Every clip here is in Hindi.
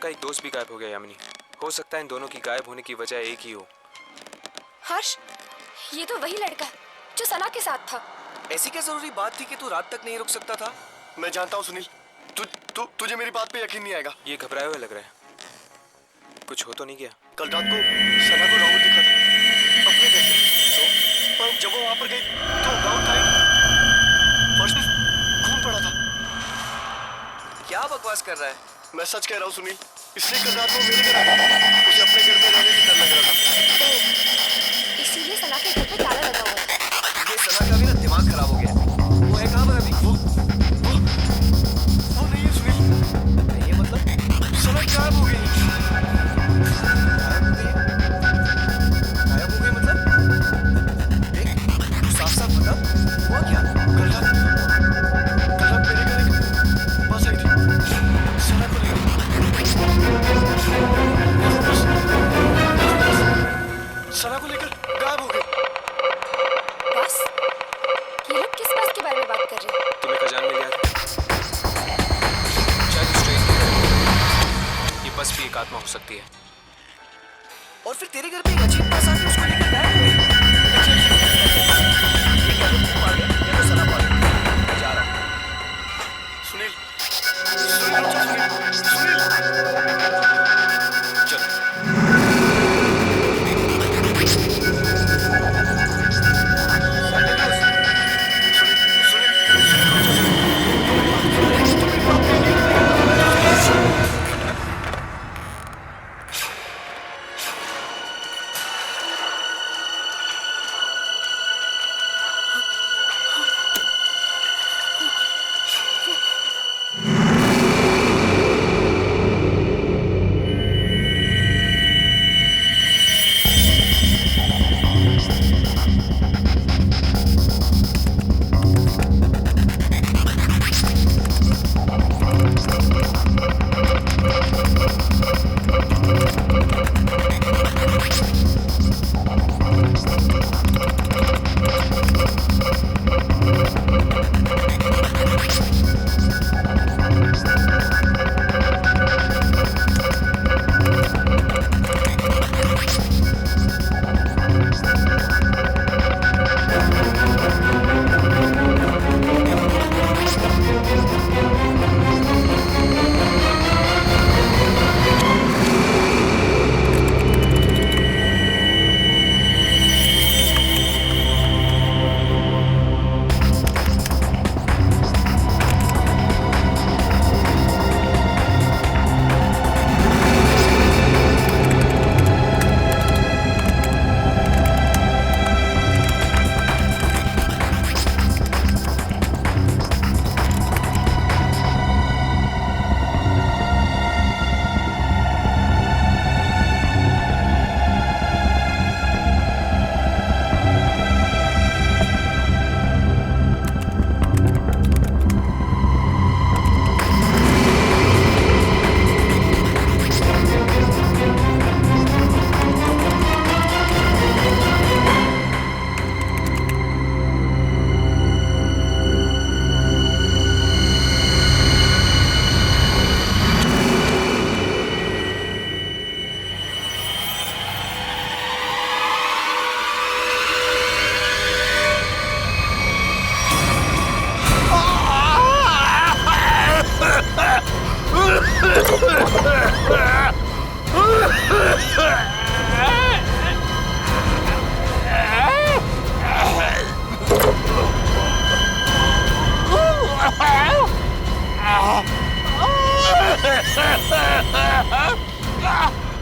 का एक दोस्त भी गायब हो गया यामिनी। हो सकता है इन दोनों की गायब होने की वजह एक ही हो। हर्ष, ये तो वही लड़का है जो सना के साथ था। ऐसी क्या जरूरी बात थी कि तू रात तक नहीं रुक सकता था? मैं जानता हूँ सुनील, तुझे मेरी बात पे यकीन नहीं आएगा। ये घबराए हुए लग रहा है, कुछ हो तो नहीं गया? कल रात को सना को राहुल दिखा था अपने घर पे, पर जब वो वहां पर गई तो राहुल गायब, फर्श पे खून पड़ा था। क्या बकवास कर रहा है? मैं सच कह रहा हूँ सुनील, इसलिए कल रात को मेरे घर आ गई। उसे अपने घर में रहने से डर लग रहा था। इसीलिए सना के घर पे ताला लगा हुआ है। ये सना का भी ना दिमाग खराब हो गया। वो है कहाँ पर अभी? वो नहीं है सुनील। ये मतलब सना गायब हो गई। गायब हो गई मतलब? देख, साफ साफ बता, हुआ क्या? कल रात मेरे घर एक बस आई थी, सना को ले गई। सना को लेकर गायब हो गई। बस? ये लोग किस बात के बारे में बात कर रहे हैं? तुम्हें खजान मिल गया था? शायद इस ट्रेन की ये बस भी एक आत्मा हो सकती है। और फिर तेरे घर पे एक अजीब बस आके उसको लेकर गायब हो गई। ये क्या लोग मार गए या तो सना मार गई? मैं जा रहा हूँ। सुनील,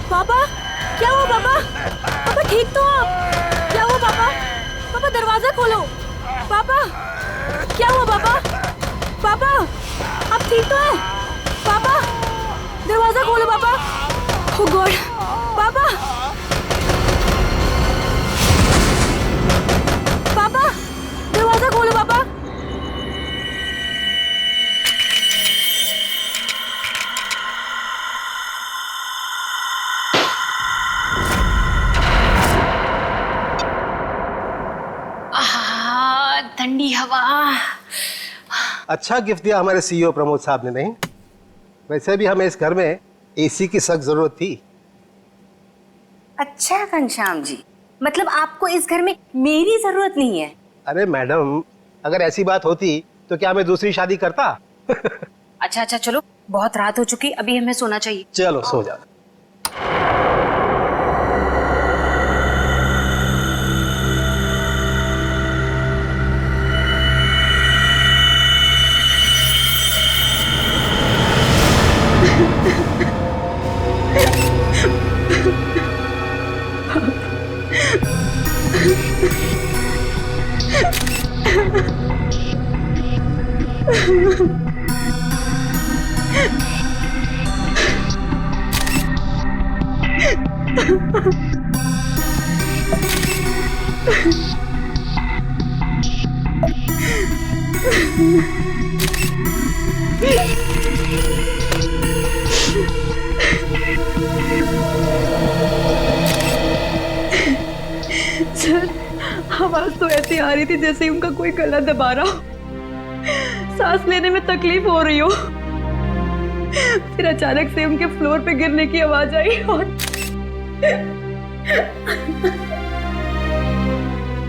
पापा, क्या हुआ पापा? पापा ठीक तो हो आप? क्या हुआ पापा? पापा दरवाजा खोलो। पापा, क्या हुआ पापा? पापा, आप ठीक तो हैं? पापा, दरवाजा खोलो पापा। ओह गॉड, पापा, पापा, दरवाजा खोलो पापा। ठंडी हवा। अच्छा गिफ्ट दिया हमारे सीईओ प्रमोद साहब ने। नहीं, वैसे भी हमें इस घर में एसी की सख्त जरूरत थी। अच्छा घनश्याम जी, मतलब आपको इस घर में मेरी जरूरत नहीं है? अरे मैडम, अगर ऐसी बात होती तो क्या मैं दूसरी शादी करता? अच्छा अच्छा, चलो बहुत रात हो चुकी, अभी हमें सोना चाहिए। चलो सो जाओ। सर, आवाज तो ऐसी आ रही थी जैसे ही उनका कोई गला दबा रहा हो। सांस लेने में तकलीफ हो रही हो। फिर अचानक से उनके फ्लोर पे गिरने की आवाज आई और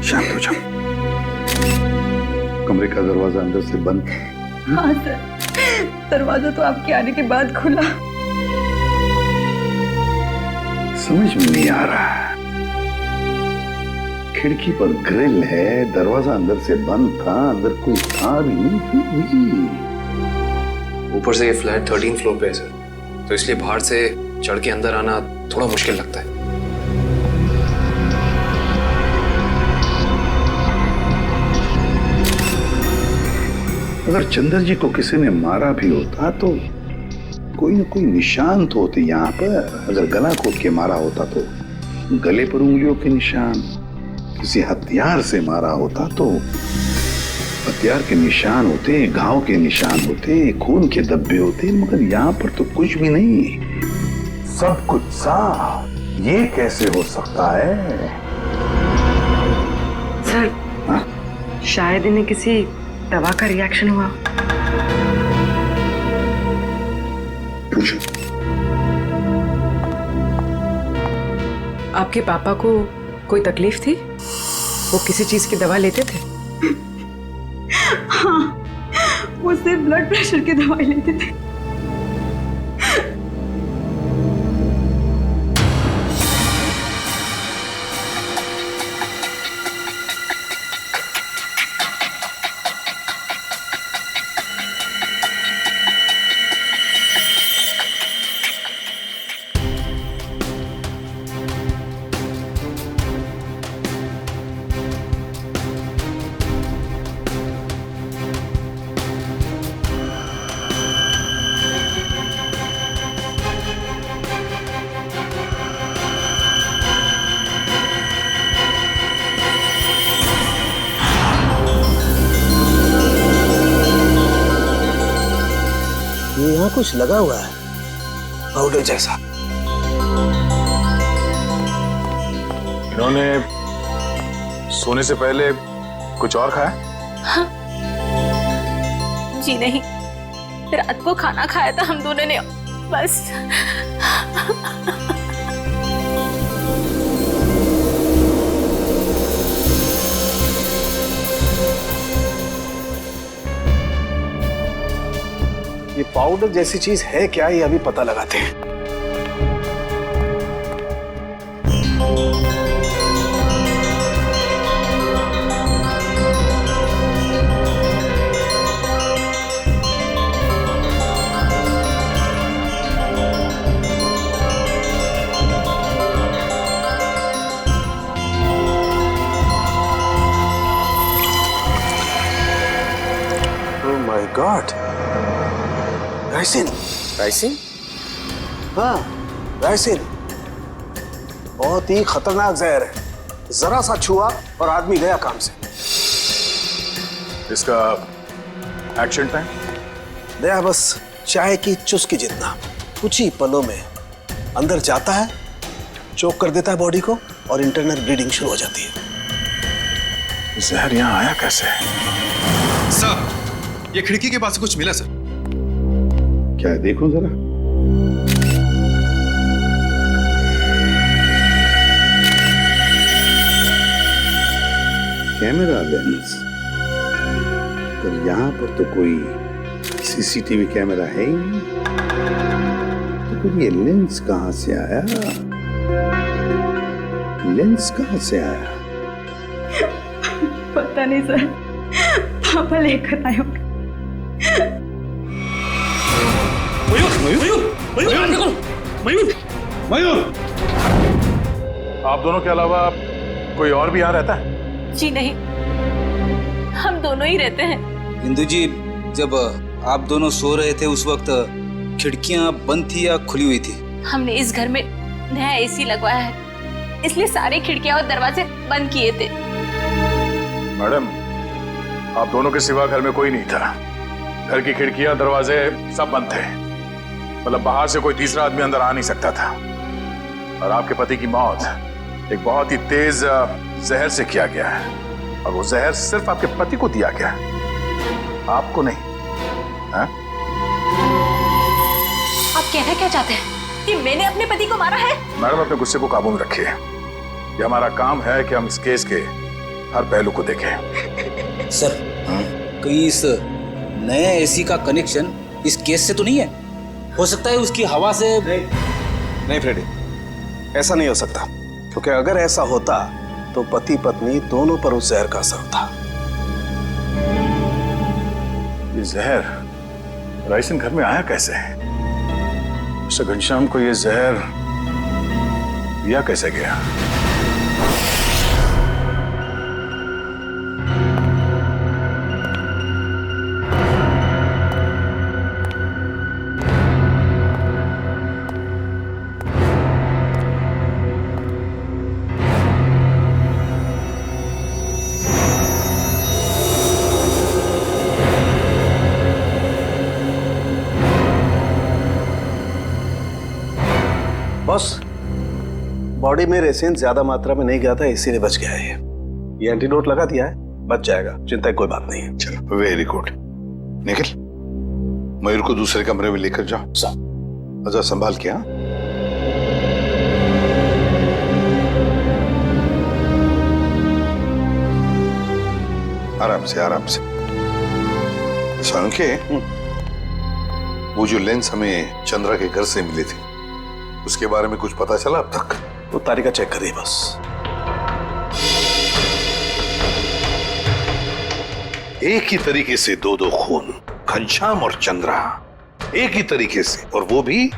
शांत हो जाओ। कमरे का दरवाजा अंदर से बंद। हाँ सर, दरवाजा तो आपके आने के बाद खुला। समझ में नहीं आ रहा। खिड़की पर ग्रिल है, दरवाजा अंदर से बंद था, अंदर कोई था भी नहीं, फिर भी। ऊपर से ये फ्लैट 13 फ्लोर पे है सर, तो इसलिए बाहर से चढ़ के अंदर आना थोड़ा मुश्किल लगता है। अगर चंदर जी को किसी ने मारा भी होता तो कोई न कोई निशान तो होते यहाँ पर। अगर गला घोट के मारा होता तो गले पर उंगलियों के निशान, किसी हथियार से मारा होता तो हथियार के निशान होते, घाव के निशान होते, खून के धब्बे होते, मगर यहाँ पर तो कुछ भी नहीं, सब कुछ साफ। ये कैसे हो सकता है? सर, हाँ? शायद इन्हें किसी दवा का रिएक्शन हुआ। पूछो। आपके पापा को कोई तकलीफ थी? वो किसी चीज की दवा लेते थे? हाँ, वो सिर्फ ब्लड प्रेशर की दवाई लेते थे। ये यहाँ कुछ लगा हुआ है, पाउडर जैसा। इन्होंने सोने से पहले कुछ और खाया? हाँ। जी नहीं, रात को खाना खाया था हम दोनों ने, बस। ये पाउडर जैसी चीज है क्या, ये अभी पता लगाते हैं। Oh my God, ricin. Ricin? हाँ, राइसिन बहुत ही खतरनाक जहर है। जरा सा छुआ और आदमी गया काम से। इसका एक्शन टाइम? दया बस चाय की चुस्की जितना, कुछ ही पलों में अंदर जाता है, चोक कर देता है बॉडी को और इंटरनल ब्लीडिंग शुरू हो जाती है। जहर यहाँ आया कैसे? सर, ये खिड़की के पास से कुछ मिला सर। क्या है, देखो जरा। सर्वेलेंस, पर यहाँ पर तो कोई सीसीटीवी कैमरा है ही नहीं, तो फिर ये लेंस कहाँ से आया? लेंस कहाँ से आया? पता नहीं सर, पापा लेकर आए होंगे। मयूर, आप दोनों के अलावा कोई और भी यहाँ रहता है? जी नहीं, हम दोनों ही रहते हैं। इंदु जी, जब आप दोनों सो रहे थे उस वक्त खिड़कियां बंद थी या खुली हुई थी? हमने इस घर में नया एसी लगवाया है, इसलिए सारी खिड़कियां और दरवाजे बंद किए थे। मैडम, आप दोनों के सिवा घर में कोई नहीं था। घर की खिड़कियां दरवाजे सब बंद थे, मतलब बाहर से कोई तीसरा आदमी अंदर आ नहीं सकता था। और आपके पति की मौत एक बहुत ही तेज जहर से किया गया है, और वो जहर सिर्फ आपके पति को दिया गया, आपको नहीं। हा? आप कहना क्या चाहते हैं कि मैंने अपने पति को मारा है? मैडम, अपने गुस्से को काबू में रखिए। ये हमारा काम है कि हम इस केस के हर पहलू को देखें। सर, कहीं इस नए एसी का कनेक्शन इस केस से तो नहीं है? हो सकता है उसकी हवा से। नहीं फ्रेडी, ऐसा नहीं हो सकता, क्योंकि अगर ऐसा होता तो पति पत्नी दोनों पर उस जहर का असर था। ये जहर राइसन घर में आया कैसे? मिस्टर घनश्याम को ये जहर दिया कैसे गया? बॉस, बॉडी में रेसेन ज्यादा मात्रा में नहीं गया था, इसीलिए बच गया है। ये एंटीडोट लगा दिया है, बच जाएगा, चिंता की कोई बात नहीं है। चलो, वेरी गुड। निखिल, मयूर को दूसरे कमरे में लेकर जाओ। अच्छा, संभाल के। हाँ, आराम से आराम से। सांके, वो जो लेंस हमें चंद्रा के घर से मिली थी, उसके बारे में कुछ पता चला अब तक? वो तालिका चेक करिए बस। एक ही तरीके से दो खून, घनश्याम और चंद्रा, एक ही तरीके से, और वो भी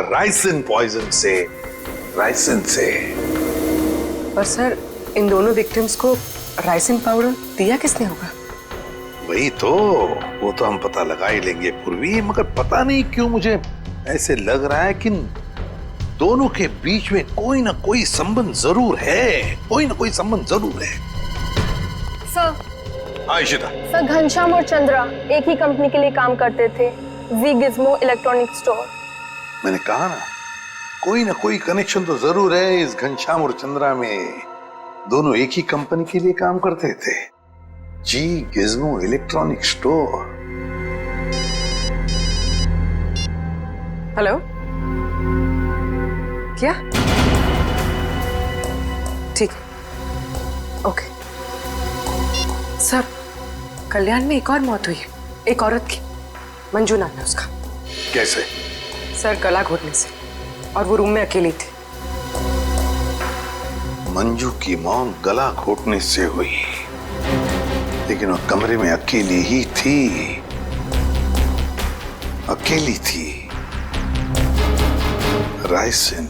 राइसिन पॉइजन से। राइसिन से। पर सर, इन दोनों विक्टिम्स को राइसिन पाउडर दिया किसने होगा? वही तो, वो तो हम पता लगा ही लेंगे पूर्वी, मगर पता नहीं क्यों मुझे ऐसे लग रहा है कि दोनों के बीच में कोई ना कोई संबंध जरूर है, कोई ना कोई संबंध जरूर है। सर, हाँ इशिता। सर, घनश्याम और चंद्रा एक ही कंपनी के लिए काम करते थे, वी गिज़्मो इलेक्ट्रॉनिक स्टोर। मैंने कहा ना, कोई ना कोई कनेक्शन तो जरूर है इस घनश्याम और चंद्रा में। दोनों एक ही कंपनी के लिए काम करते थे, जी गिज़्मो इलेक्ट्रॉनिक स्टोर। हेलो, क्या? ठीक है, ओके। सर, कल्याण में एक और मौत हुई है, एक औरत की, मंजू नाम है उसका। कैसे? सर, गला घोटने से, और वो रूम में अकेली थी। मंजू की मौत गला घोटने से हुई, लेकिन वो कमरे में अकेली ही थी, अकेली थी। राइसिन,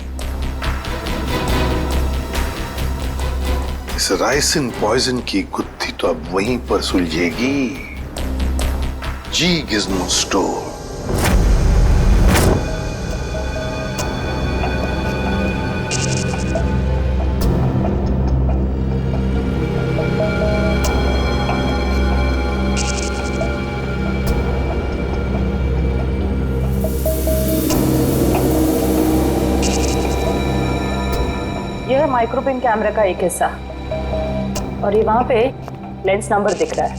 इस राइसिन पॉइजन की गुत्थी तो अब वहीं पर सुलझेगी, जी गिज़्मो स्टोर। यह है माइक्रोपिन कैमरा का एक हिस्सा, और ये वहां पे लेंस नंबर दिख रहा है।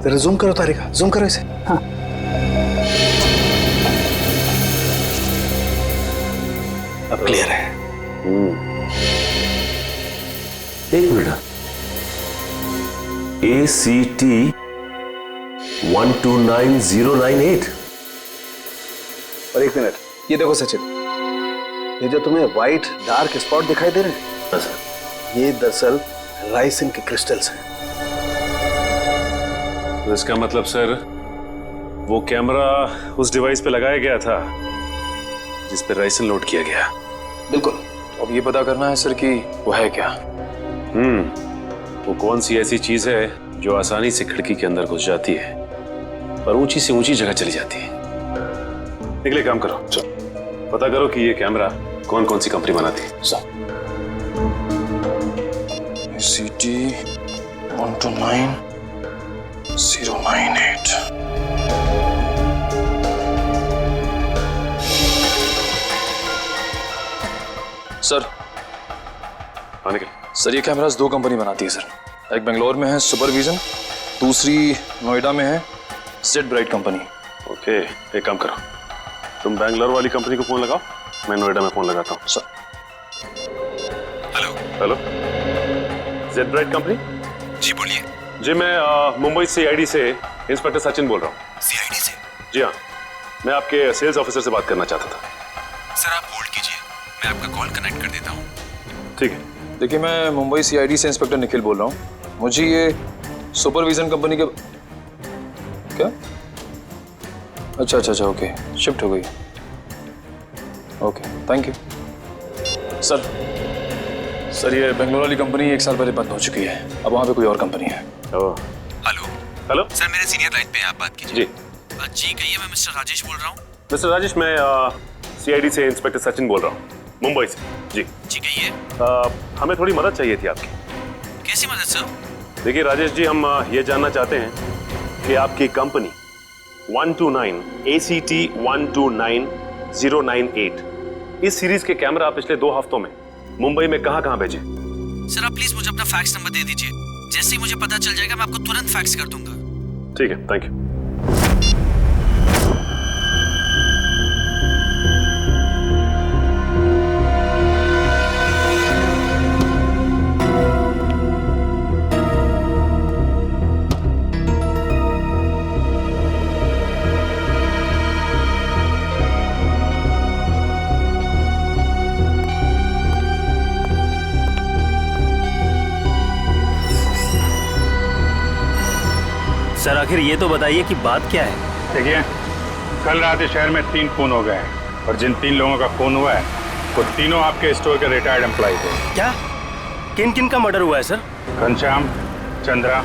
जरा जूम करो तारिका, जूम करो इसे। हाँ। अब क्लियर है। एक मिनट, ACT 129098। और एक मिनट, ये देखो सचिन, ये जो तुम्हें व्हाइट डार्क स्पॉट दिखाई दे रहे हैं, ये दरअसल राइसिन के क्रिस्टल्स हैं। तो इसका मतलब सर वो कैमरा उस डिवाइस पे लगाया गया था जिस पे राइसिन लोड किया गया। बिल्कुल। अब ये पता करना है सर कि वो है क्या। वो कौन सी ऐसी चीज है जो आसानी से खिड़की के अंदर घुस जाती है और ऊंची से ऊंची जगह चली जाती है। निकले, काम करो, पता करो कि ये कैमरा कौन कौन सी कंपनी बनाती है। ACT 129098। सर सर ये कैमरास 2 कंपनी बनाती है सर। एक बेंगलोर में है सुपरविजन, दूसरी नोएडा में है जेड ब्राइट कंपनी। ओके, एक काम करो, तुम बैंगलोर वाली कंपनी को फोन लगाओ, मैं नोएडा में फोन लगाता हूँ। Sir hello, Z Bright company? जी बोलिए। जी मैं मुंबई CID से इंस्पेक्टर सचिन बोल रहा हूँ। CID से? जी हाँ, मैं आपके सेल्स ऑफिसर से बात करना चाहता था। सर आप होल्ड कीजिए, मैं आपका कॉल कनेक्ट कर देता हूँ। ठीक है। देखिए मैं मुंबई CID से इंस्पेक्टर निखिल बोल रहा हूँ। मुझे ये सुपरविजन कंपनी के क्या? अच्छा ओके, शिफ्ट हो गई। Okay thank you. सर ये बेंगलोर वाली कंपनी 1 साल पहले बंद हो चुकी है, अब वहाँ पे कोई और कंपनी है। हेलो सर मेरे सीनियर लाइन पे हैं, आप बात कीजिए। जी जी कहिए, मैं मिस्टर राजेश बोल रहा हूँ। मिस्टर राजेश, मैं CID से इंस्पेक्टर सचिन बोल रहा हूँ, मुंबई से। जी कहिए। हमें थोड़ी मदद चाहिए थी आपकी। कैसी मदद सर? देखिए राजेश जी, हम ये जानना चाहते हैं कि आपकी कंपनी 129 ACT 129098 इस सीरीज के कैमरा पिछले 2 हफ्तों में मुंबई में कहां भेजे? सर आप प्लीज मुझे अपना फैक्स नंबर दे दीजिए, जैसे ही मुझे पता चल जाएगा मैं आपको तुरंत फैक्स कर दूंगा। ठीक है, थैंक यू। सर आखिर ये तो बताइए कि बात क्या है? देखिए, कल रात इस शहर में 3 खून हो गए हैं और जिन 3 लोगों का खून हुआ है वो तीनों आपके स्टोर के रिटायर्ड एम्प्लॉय थे। क्या? किन किन का मर्डर हुआ है सर? घनश्याम, चंद्रा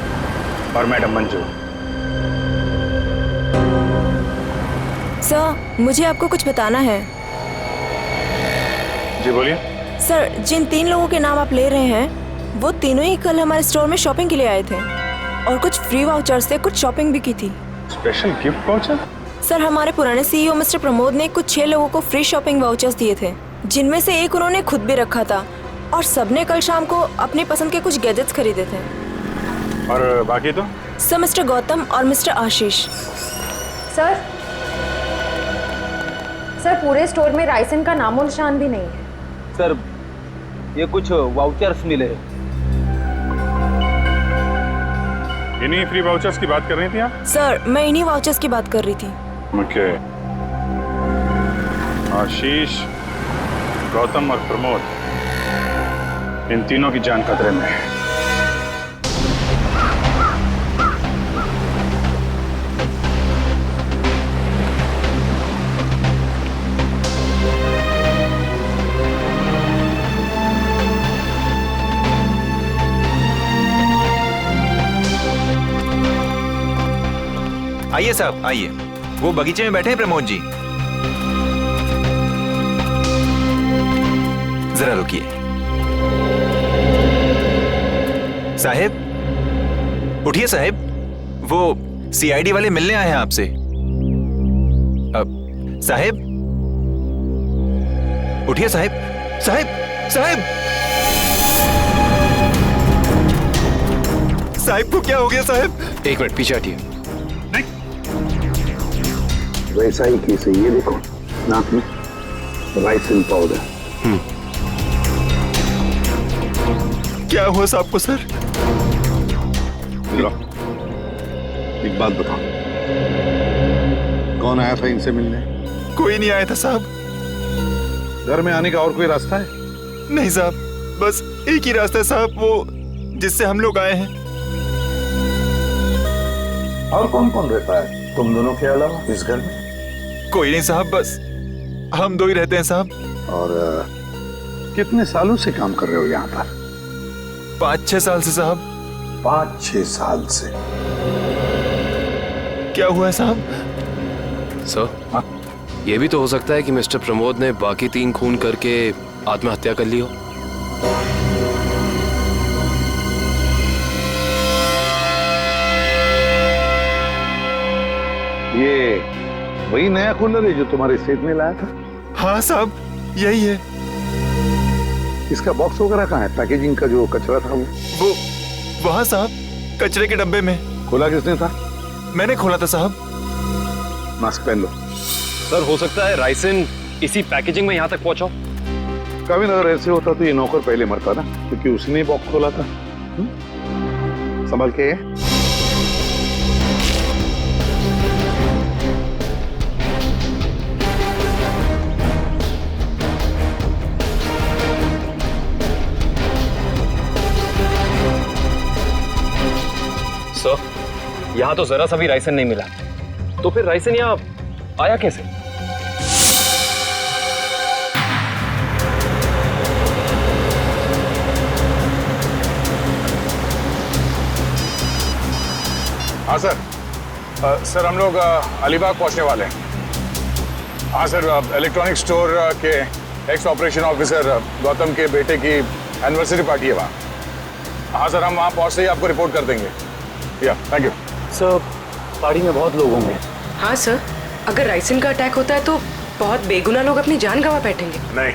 और मैडम मंजू। सर मुझे आपको कुछ बताना है। जी बोलिए। सर जिन 3 लोगों के नाम आप ले रहे हैं वो तीनों ही कल हमारे स्टोर में शॉपिंग के लिए आए थे और कुछ फ्री वाउचर से कुछ शॉपिंग भी की थी। Special gift voucher? सर हमारे पुराने CEO मिस्टर प्रमोद ने कुछ 6 लोगों को फ्री शॉपिंग वाउचर्स दिए थे, जिनमें से एक उन्होंने खुद भी रखा था और सबने कल शाम को अपनी पसंद के कुछ गैजेट्स खरीदे थे। और बाकी तो? सर मिस्टर गौतम और मिस्टर आशीष। सर पूरे स्टोर में राइसन का नामो निशान भी नहीं है। सर ये कुछ वाउचर्स मिले। इन्हीं फ्री वाउचर्स की बात कर रही थी आप? सर मैं इन्हीं वाउचर्स की बात कर रही थी। ओके। आशीष, गौतम और प्रमोद, इन तीनों की जान खतरे में है। आइए साहब आइए, वो बगीचे में बैठे हैं प्रमोद जी। जरा रुकिए। साहब उठिए साहब, वो CID वाले मिलने आए हैं आपसे। साहब उठिए साहब। साहब साहब साहब को क्या हो गया साहब? एक मिनट पीछे हटिए। वैसा ही केस है, ये देखो नाक में राइसिन पाउडर। क्या हुआ साहब को सर? एक बात बताओ, कौन आया था इनसे मिलने? कोई नहीं आया था साहब। घर में आने का और कोई रास्ता है? नहीं साहब, बस एक ही रास्ता है साहब, वो जिससे हम लोग आए हैं। और कौन कौन रहता है तुम दोनों के अलावा इस घर में? कोई नहीं साहब, बस हम दो ही रहते हैं साहब। और कितने सालों से काम कर रहे हो यहाँ पर? 5-6 साल से साहब। 5-6 साल से? क्या हुआ है साहब? सर, ये भी तो हो सकता है कि मिस्टर प्रमोद ने बाकी 3 खून करके आत्महत्या कर ली हो। ये वही नया कूलर है जो तुम्हारे सेठ ने लाया था? हाँ साहब, यही है। इसका बॉक्स वगैरह कहाँ है? पैकेजिंग का जो कचरा था वो वहाँ साहब, कचरे के डब्बे में। खोला किसने था? मैंने खोला था साहब। मास्क पहन लो। सर, हो सकता है राइसन इसी पैकेजिंग में यहाँ तक पहुंचा। कभी अगर ऐसे होता तो ये नौकर पहले मरता ना, क्योंकि उसने बॉक्स खोला था। संभाल के। सर, यहाँ तो जरा सा भी राइसन नहीं मिला, तो फिर राइसन यहाँ आया कैसे? हाँ सर। सर, हम लोग अलीबाग पहुंचने वाले हैं। हाँ सर, इलेक्ट्रॉनिक स्टोर के एक्स ऑपरेशन ऑफिसर गौतम के बेटे की एनिवर्सरी पार्टी है वहाँ। हाँ सर, हम वहाँ पहुँचते ही आपको रिपोर्ट कर देंगे। या, थैंक यू सर। पार्टी में बहुत लोग होंगे। हाँ सर, अगर राइसन का अटैक होता है तो बहुत बेगुनाह लोग अपनी जान गंवा बैठेंगे। नहीं,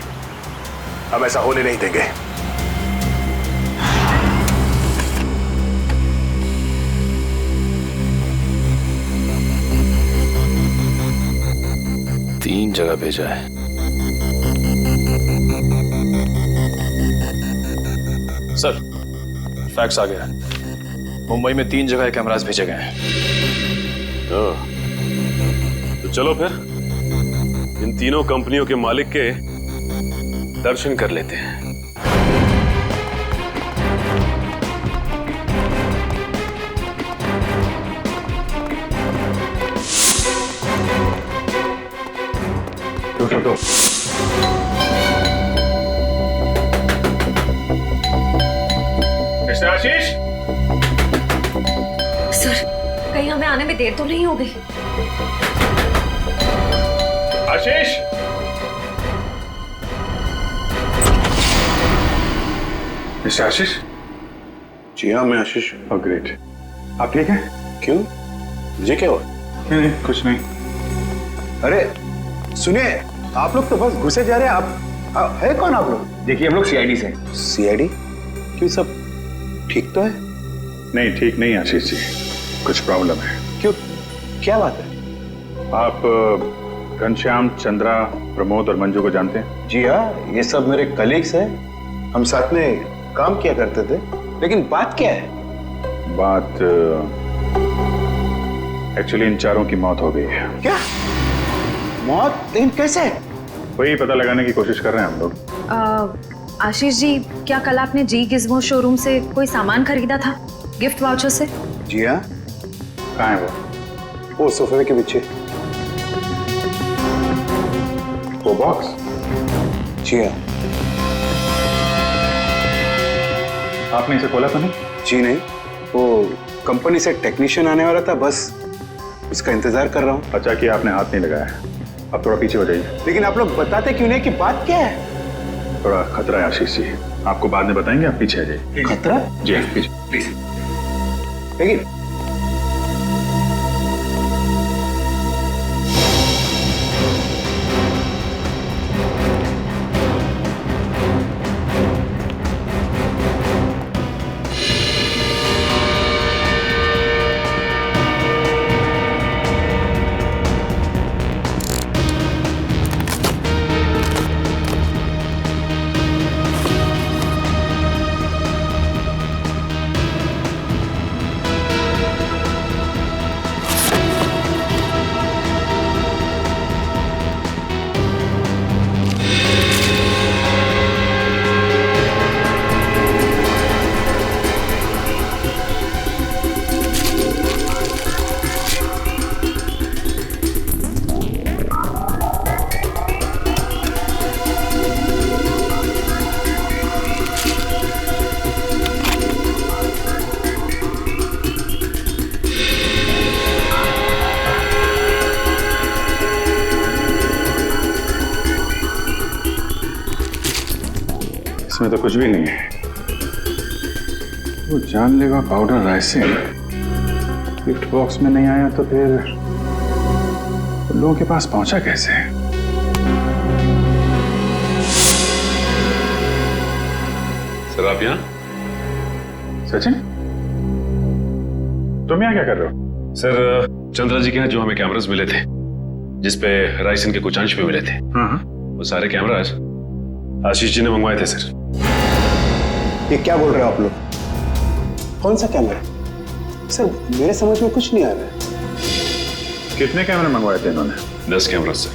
हम ऐसा होने नहीं देंगे। तीन जगह भेजा है। सर, फैक्स आ गया है। मुंबई में 3 जगह कैमरास भेजे गए हैं। तो चलो फिर इन तीनों कंपनियों के मालिक के दर्शन कर लेते हैं। तो मिस्टर आशीष, सर, कहीं हमें आने में देर तो नहीं हो गई? आशीष, मिस्टर आशीष। जी हाँ, मैं आशीष। ग्रेट। आप ठीक हैं? क्यों, मुझे क्या हुआ? नहीं, कुछ नहीं। अरे सुनिए, आप लोग तो बस घुसे जा रहे हैं। आप है कौन आप लोग? देखिए, हम लोग सीआईडी से। सीआईडी? क्यों, सब ठीक तो है? नहीं, ठीक नहीं आशीष जी, कुछ प्रॉब्लम है। क्यों, क्या बात है? आप घनश्याम, चंद्रा, प्रमोद और मंजू को जानते हैं? जी हाँ, ये सब मेरे कलीग्स हैं। हम साथ में काम किया करते थे। लेकिन बात क्या है? बात एक्चुअली इन चारों की मौत हो गई है। क्या मौत? लेकिन कैसे? वही पता लगाने की कोशिश कर रहे हैं हम लोग। आशीष जी, क्या कल आपने जी गिज़्मो शोरूम से कोई सामान खरीदा था गिफ्ट वाउचर से? जी हाँ। कहाँ है वो सोफे के पीछे। वो बॉक्स? जी हाँ। आपने इसे खोला तो नहीं? जी नहीं, वो कंपनी से टेक्नीशियन आने वाला था, बस इसका इंतजार कर रहा हूँ। अच्छा कि आपने हाथ नहीं लगाया। अब थोड़ा पीछे हो जाइए। लेकिन आप लोग बताते क्यों नहीं कि बात क्या है? थोड़ा खतरा है आशीष जी, आपको बाद में बताएंगे, आप पीछे आ जाइए। खतरा? जी पीछे प्लीज। लेकिन इसमें तो कुछ भी नहीं है। वो जानलेवा पाउडर राइसिन गिफ्ट बॉक्स में नहीं आया तो फिर लोगों के पास पहुंचा कैसे? सर आप यहाँ? सचिन, तुम यहाँ क्या कर रहे हो? सर चंद्रा जी के यहाँ जो हमें कैमरास मिले थे जिसपे राइसन के कुछ अंश भी मिले थे, वो सारे कैमरास आशीष जी ने मंगवाए थे सर। ये क्या बोल रहे हो आप लोग? कौन सा कैमरा? सर मेरे समझ में कुछ नहीं आ रहा है। कितने कैमरे मंगवाए थे इन्होंने? 10 कैमरा सर।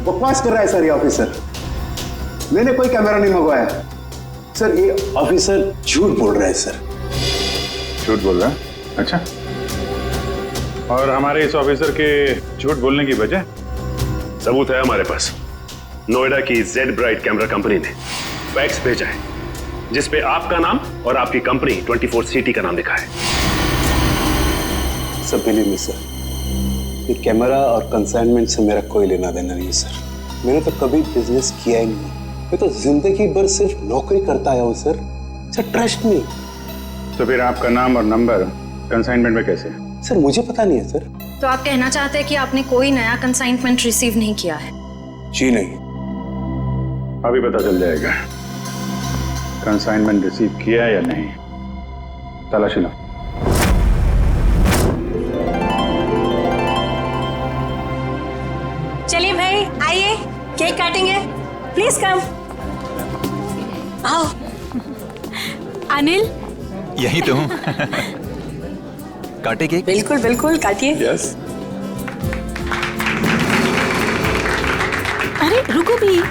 बकवास कर रहा है सर ये ऑफिसर। मैंने कोई कैमरा नहीं मंगवाया सर। ये ऑफिसर झूठ बोल रहा है सर। झूठ बोल रहा है? अच्छा, और हमारे इस ऑफिसर के झूठ बोलने की वजह? सबूत है हमारे पास। नोएडा की जेड ब्राइट कैमरा कंपनी ने फैक्स भेजा है जिसपे आपका नाम और आपकी कंपनी 24 सिटी का नाम लिखा है। सब बिलीव मी सर, ये कैमरा और कंसाइनमेंट से मेरा कोई लेना देना नहीं सर। मैंने तो कभी बिजनेस किया ही नहीं। मैं तो जिंदगी भर सिर्फ नौकरी करता आया हूँ सर। Sir trust me. तो फिर आपका नाम और नंबर कंसाइनमेंट में कैसे? सर मुझे पता नहीं है सर। तो आप कहना चाहते हैं कि आपने कोई नया कंसाइनमेंट रिसीव नहीं किया है? जी नहीं। अभी पता चल जाएगा कंसाइनमेंट रिसीव किया है या नहीं। तलाशी लो। चलिए भाई आइए, केक काटेंगे। Please come. आओ। अनिल, यही तो हूँ। काटे केक? बिल्कुल बिल्कुल काटिए। यस। अरे रुको भी।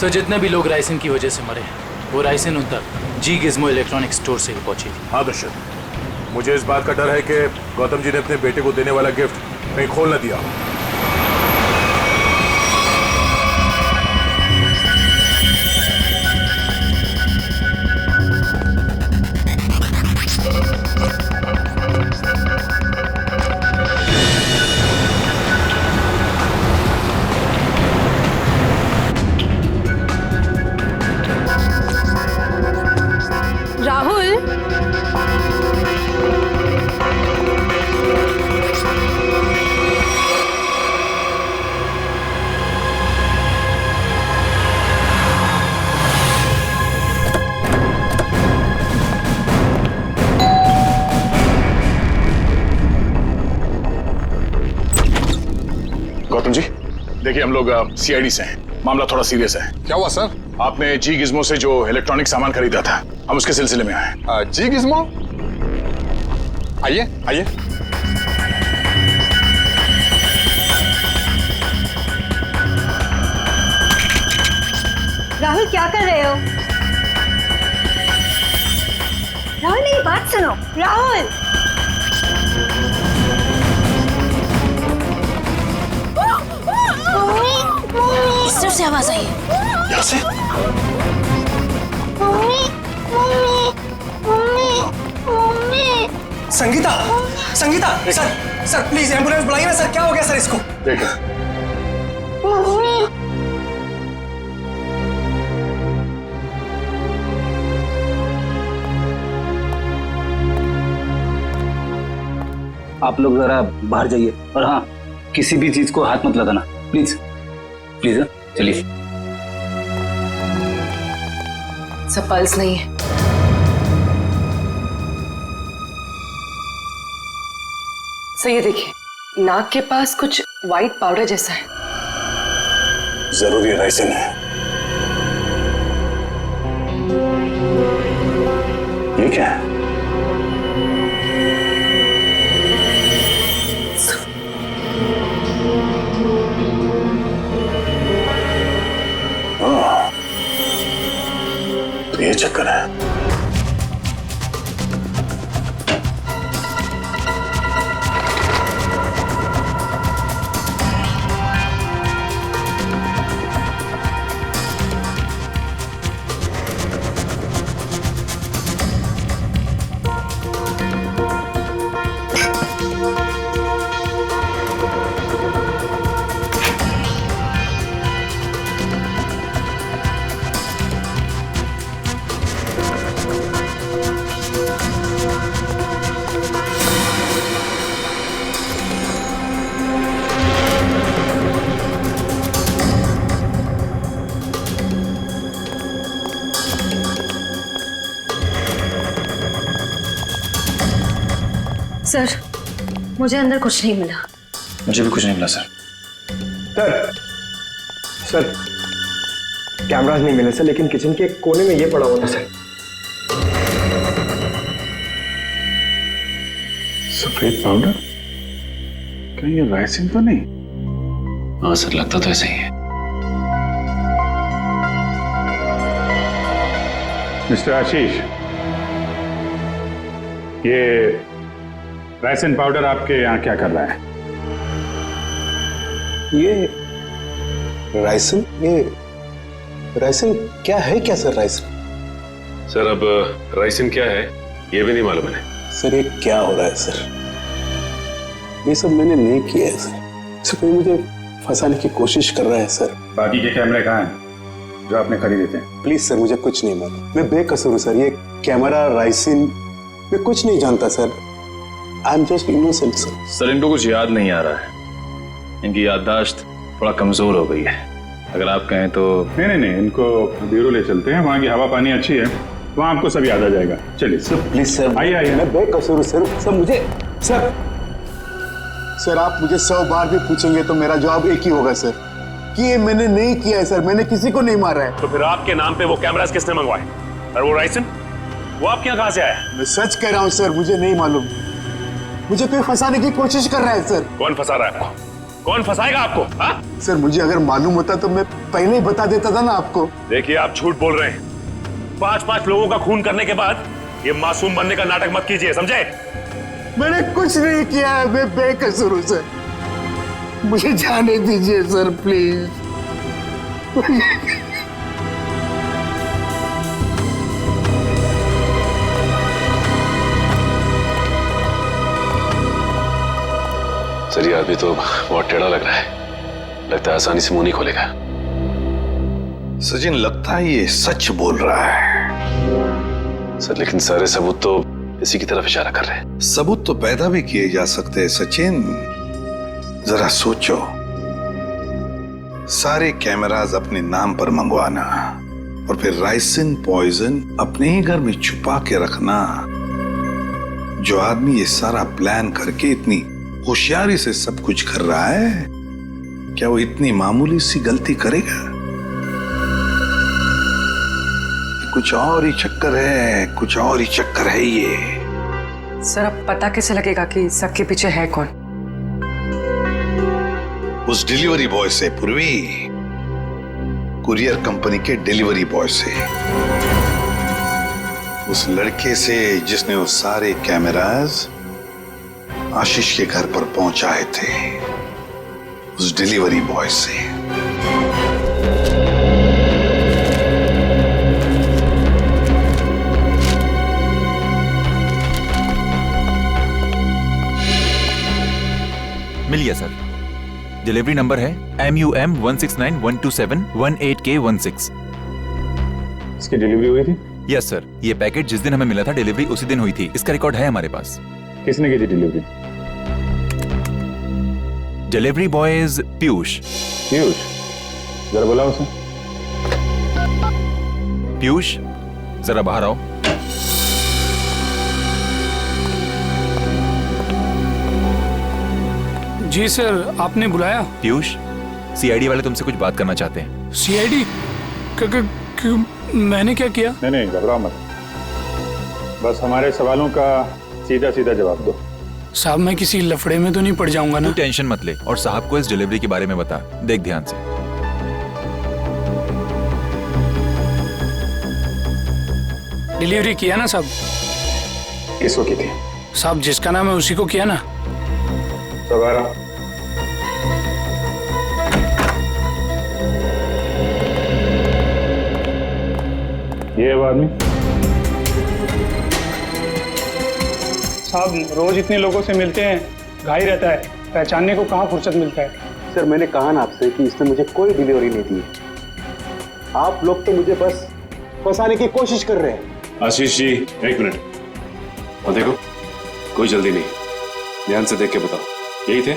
सर जितने भी लोग राइसिन की वजह से मरे वो राइसिन उन तक जी गिज्मो इलेक्ट्रॉनिक स्टोर से ही पहुंची थी। हाँ दर्शक, मुझे इस बात का डर है कि गौतम जी ने अपने बेटे को देने वाला गिफ्ट कहीं खोल न दिया। राहुल, गौतम जी देखिए, हम लोग सीआईडी से हैं। मामला थोड़ा सीरियस है। क्या हुआ सर? आपने जी गिज्मो से जो इलेक्ट्रॉनिक सामान खरीदा था, हम उसके सिलसिले में आए। जी गिज्मो? आइए आइए। राहुल क्या कर रहे हो? राहुल मेरी बात सुनो। राहुल इस तरफ से आवाज आई है। यहाँ से? Sangeeta, Sangeeta, sir please ambulance बुलाइए ना सर। क्या हो गया सर इसको? देखो आप लोग जरा बाहर जाइए और हाँ, किसी भी चीज को हाथ मत लगाना प्लीज प्लीज। चलिए। सब पल्स नहीं है। सर ये देखिए, नाक के पास कुछ व्हाइट पाउडर जैसा है। जरूरी राइसिन है। ये क्या है? ओह, तो ये चक्कर है। सर, मुझे अंदर कुछ नहीं मिला। मुझे भी कुछ नहीं मिला सर। सर कैमरास नहीं मिले सर, लेकिन किचन के कोने में ये पड़ा हुआ था सर। सफेद पाउडर? कहीं ये राइसिन तो नहीं? हाँ सर, लगता तो ऐसा ही है। मिस्टर आशीष, ये राइसिन पाउडर आपके यहाँ क्या कर रहा है? ये राइसिन क्या है? क्या सर राइसिन? सर अब राइसिन क्या है ये भी नहीं मालूम है। सर ये क्या हो रहा है सर? ये सब मैंने नहीं किया है सर। कोई मुझे फंसाने की कोशिश कर रहा है सर। बाकी के कैमरे कहाँ हैं जो आपने खरीदे थे? प्लीज सर, मुझे कुछ नहीं मालूम। मैं बेकसूर हूँ सर। ये कैमरा, राइसिन, मैं कुछ नहीं जानता sir. I am just innocent sir. Sir इनको कुछ याद नहीं आ रहा है, इनकी याददाश्त थोड़ा कमजोर हो गई है। अगर आप कहें तो। नहीं, इनको ब्यूरो ले चलते हैं, वहाँ की हवा पानी अच्छी है, वहाँ आपको सब याद आ जाएगा। चलिए सर, प्लीज सर। आइए। मैं बेकसूर हूँ सर। सर मुझे सर आप मुझे 100 बार भी पूछेंगे तो मेरा जवाब एक ही होगा सर, कि ये मैंने नहीं किया है सर। मैंने किसी को नहीं मारा है। तो फिर आपके नाम पे वो कैमरास किसने मंगवाए? और वो राइसिन वो आपके यहाँ कहाँ से आया? मैं सच कह रहा हूँ सर, मुझे नहीं मालूम। मुझे कोई फंसाने की कोशिश कर रहा है सर। कौन फंसा रहा है आपको? कौन फंसाएगा आपको? हाँ सर, मुझे अगर मालूम होता तो मैं पहले ही बता देता था ना आपको। देखिए आप झूठ बोल रहे हैं। 5-5 लोगों का खून करने के बाद ये मासूम बनने का नाटक मत कीजिए, समझे? मैंने कुछ नहीं किया है, मैं बेकसूर हूं सर। मुझे जाने दीजिए सर प्लीज। सर ये आदमी तो बहुत टेढ़ा लग रहा है, लगता है आसानी से मुंह नहीं खोलेगा। सचिन, लगता है ये सच बोल रहा है। सर लेकिन सारे सबूत तो इसी की तरफ इशारा कर रहे हैं। सबूत तो पैदा भी किए जा सकते हैं सचिन। जरा सोचो, सारे कैमरास अपने नाम पर मंगवाना और फिर राइसिन पॉइजन अपने ही घर में छुपा के रखना। जो आदमी ये सारा प्लान करके इतनी होशियारी से सब कुछ कर रहा है, क्या वो इतनी मामूली सी गलती करेगा? कुछ और ही चक्कर है, कुछ और ही चक्कर है ये। सर अब पता कैसे लगेगा कि सबके पीछे है कौन? उस डिलीवरी बॉय से, पूर्वी, कुरियर कंपनी के डिलीवरी बॉय से, उस लड़के से जिसने वो सारे कैमरास आशीष के घर पर पहुंचाए थे, उस डिलीवरी बॉय से। मिल गया सर। डिलीवरी नंबर है MUM 169127118K16। इसकी डिलीवरी हुई थी? Yes sir. ये पैकेट जिस दिन हमें मिला था, डिलीवरी उसी दिन हुई थी। इसका रिकॉर्ड है हमारे पास। किसने की थी delivery? Delivery boys Piyush. Piyush, जरा बुलाओ उसे। पीयूष, जरा बाहर आओ। जी सर, आपने बुलाया? पीयूष, CID वाले तुमसे कुछ बात करना चाहते हैं। CID? मैंने क्या किया? नहीं, घबराओ मत, बस हमारे सवालों का सीधा सीधा जवाब दो। साहब मैं किसी लफड़े में तो नहीं पड़ जाऊंगा ना? तू टेंशन मत ले और साहब को इस डिलीवरी के बारे में बता। देख ध्यान से। डिलीवरी किया ना साहब? किसको की थी? साहब जिसका नाम है उसी को किया ना। तो आ रहा। ये वो आदमी साहब रोज इतने लोगों से मिलते हैं, घाई रहता है, पहचानने को कहाँ फुर्सत मिलता है। सर मैंने कहा ना आपसे कि इसने मुझे कोई डिलीवरी नहीं दी। आप लोग तो मुझे बस फंसाने की कोशिश कर रहे हैं। आशीष जी एक मिनट और देखो, कोई जल्दी नहीं, ध्यान से देख के बताओ यही थे?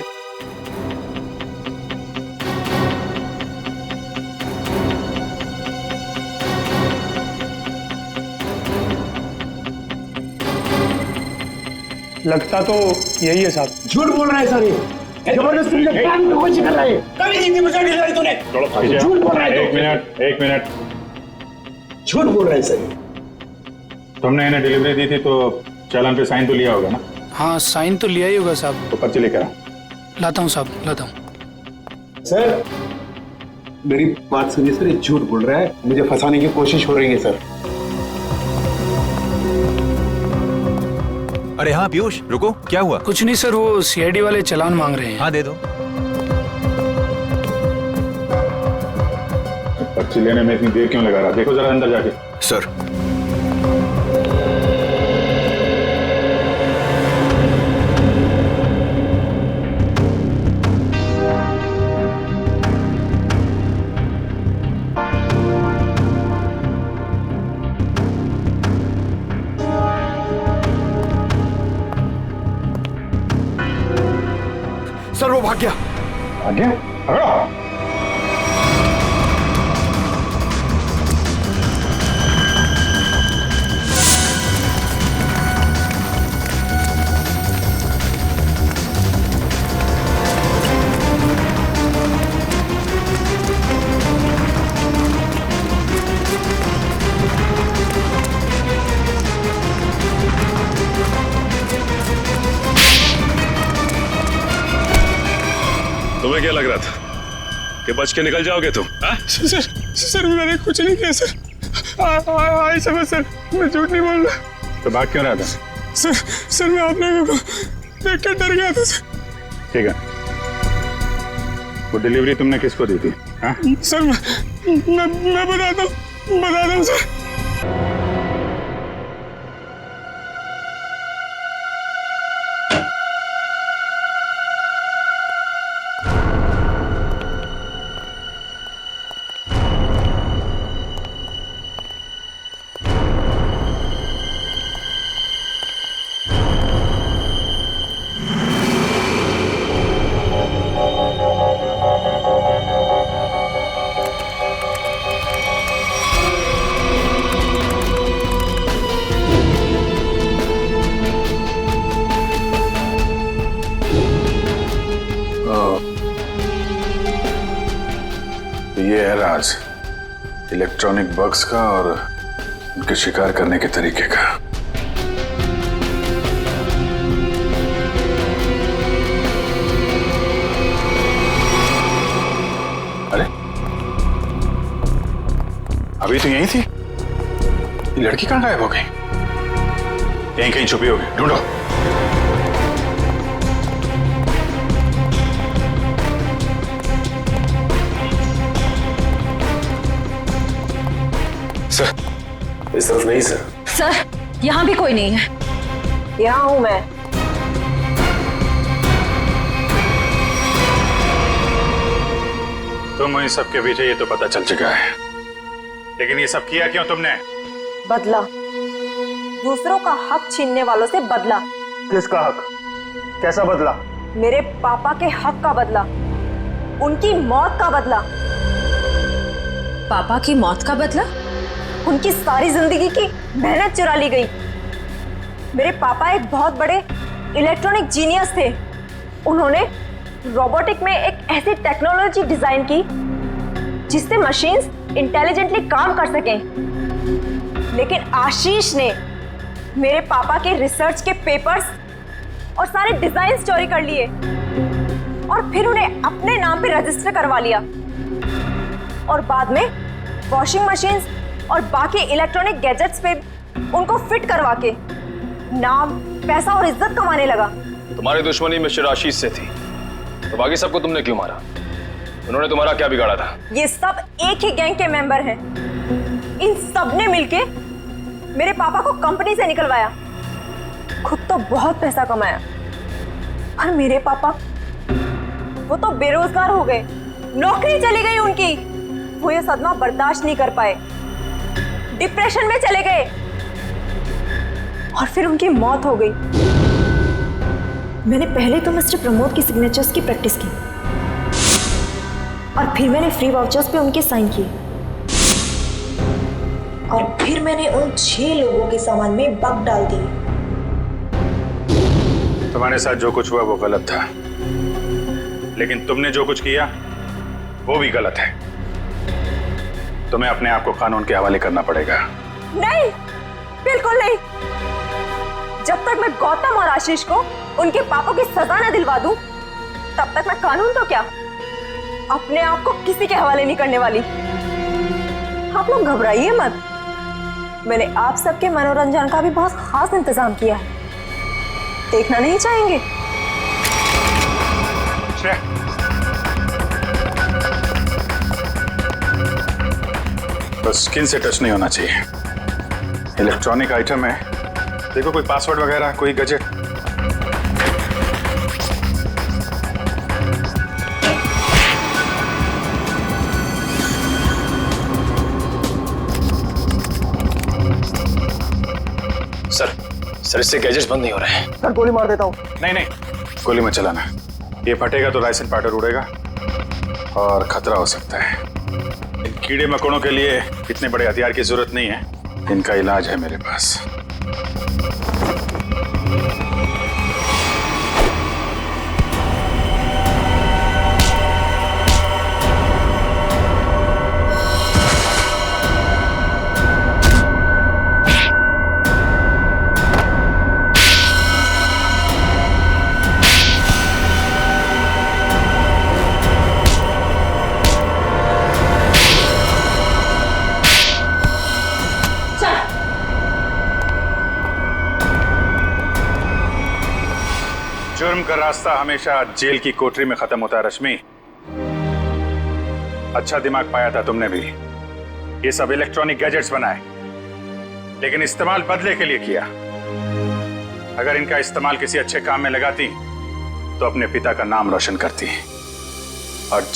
लगता तो यही है साहब। झूठ बोल रहा है सर, ये जबरदस्ती मुझे काम की कोशिश कर रहा है। कभी नहीं दी मुझे डिलीवरी तूने। झूठ बोल रहा है। एक मिनट झूठ बोल रहा है सर। तुमने इन्हें डिलीवरी दी थी तो चालान पे साइन तो लिया होगा ना? हाँ साइन तो लिया ही होगा साहब। तो पर्ची लेकर आओ। लाता हूँ साहब, लाता हूँ। सर मेरी बात सुनिए सर, ये झूठ बोल रहा है, मुझे फंसाने की कोशिश हो रही है सर। अरे हाँ पीयूष रुको, क्या हुआ? कुछ नहीं सर, वो सीआईडी वाले चालान मांग रहे हैं। हाँ दे दो। पर्ची लेने में इतनी देर क्यों लगा रहा? देखो जरा अंदर जाके। सर सर वो भाग गया। भाग गया? पकड़ो। तुम्हें क्या लग रहा था कि बच के निकल जाओगे तुम? सर मैंने कुछ नहीं किया सर। आई समझ सर, मैं झूठ नहीं बोल रहा। तो भाग क्यों रहा था? सर मैं आप लोगों को देखकर डर गया था सर। ठीक है, वो डिलीवरी तुमने किसको दी थी? हाँ? सर मैं बताता हूँ सर। ये है राज इलेक्ट्रॉनिक बग्स का और उनके शिकार करने के तरीके का। अरे अभी तो यही थी, ये लड़की कहां गायब हो गई? यहीं कहीं छुपी होगी, ढूंढो। सर इस तरफ नहीं सर। सर यहाँ भी कोई नहीं है। यहाँ हूँ मैं। तुम इन सब के पीछे ये तो पता चल चुका है, लेकिन ये सब किया क्यों तुमने? बदला, दूसरों का हक छीनने वालों से बदला। किसका हक? कैसा बदला? मेरे पापा के हक का बदला, उनकी मौत का बदला। पापा की मौत का बदला? उनकी सारी जिंदगी की मेहनत चुरा ली गई। मेरे पापा एक बहुत बड़े इलेक्ट्रॉनिक जीनियस थे। उन्होंने रोबोटिक में एक ऐसी टेक्नोलॉजी डिजाइन की जिससे मशीन्स इंटेलिजेंटली काम कर सकें। लेकिन आशीष ने मेरे पापा के रिसर्च के पेपर्स और सारे डिजाइन चोरी कर लिए और फिर उन्हें अपने नाम पे रजिस्टर करवा लिया। और बाद में वॉशिंग मशीन्स और बाकी इलेक्ट्रॉनिक गैजेट्स पे उनको फिट करवा के नाम, पैसा और इज्जत कमाने लगा। तुम्हारी दुश्मनी मिस्टर आशीष से थी, तो बाकी सबको तुमने क्यों मारा? उन्होंने तुम्हारा क्या बिगाड़ा था? ये सब एक ही गैंग के मेंबर हैं। इन सब ने मिलके मेरे पापा को कंपनी से निकलवाया, खुद तो बहुत पैसा कमाया, और मेरे पापा वो तो बेरोजगार हो गए, नौकरी चली गई उनकी। वो ये सदमा बर्दाश्त नहीं कर पाए, डिप्रेशन में चले गए, और फिर उनकी मौत हो गई। मैंने पहले तो मिस्टर प्रमोद की सिग्नेचर्स की प्रैक्टिस की, और फिर मैंने फ्री वाउचर्स पे उनके साइन किए, और फिर मैंने उन 6 लोगों के सामान में बग डाल दिए। तुम्हारे साथ जो कुछ हुआ वो गलत था, लेकिन तुमने जो कुछ किया वो भी गलत है। तुम्हें अपने आप को कानून के हवाले करना पड़ेगा। नहीं, बिल्कुल नहीं। जब तक मैं गौतम और आशीष को उनके पापों की सजा न दिलवा दूं, तब तक मैं कानून तो क्या, अपने आप को किसी के हवाले नहीं करने वाली। आप लोग घबराइए मत, मैंने आप सबके मनोरंजन का भी बहुत खास इंतजाम किया है। देखना नहीं चाहेंगे? बस स्किन से टच नहीं होना चाहिए। इलेक्ट्रॉनिक आइटम है, देखो कोई पासवर्ड वगैरह, कोई गैजेट। सर इससे गैजेट्स बंद नहीं हो रहे हैं। सर गोली मार देता हूँ। नहीं नहीं, गोली मत चलाना, ये फटेगा तो राइसिन पाउडर उड़ेगा और खतरा हो सकता है। इन कीड़े मकोड़ों के लिए इतने बड़े हथियार की जरूरत नहीं है, इनका इलाज है मेरे पास। जुर्म का रास्ता हमेशा जेल की कोठरी में खत्म होता है रश्मि। अच्छा दिमाग पाया था तुमने भी। ये सब इलेक्ट्रॉनिक गैजेट्स बनाए, लेकिन इस्तेमाल बदले के लिए किया। अगर इनका इस्तेमाल किसी अच्छे काम में लगाती तो अपने पिता का नाम रोशन करती। और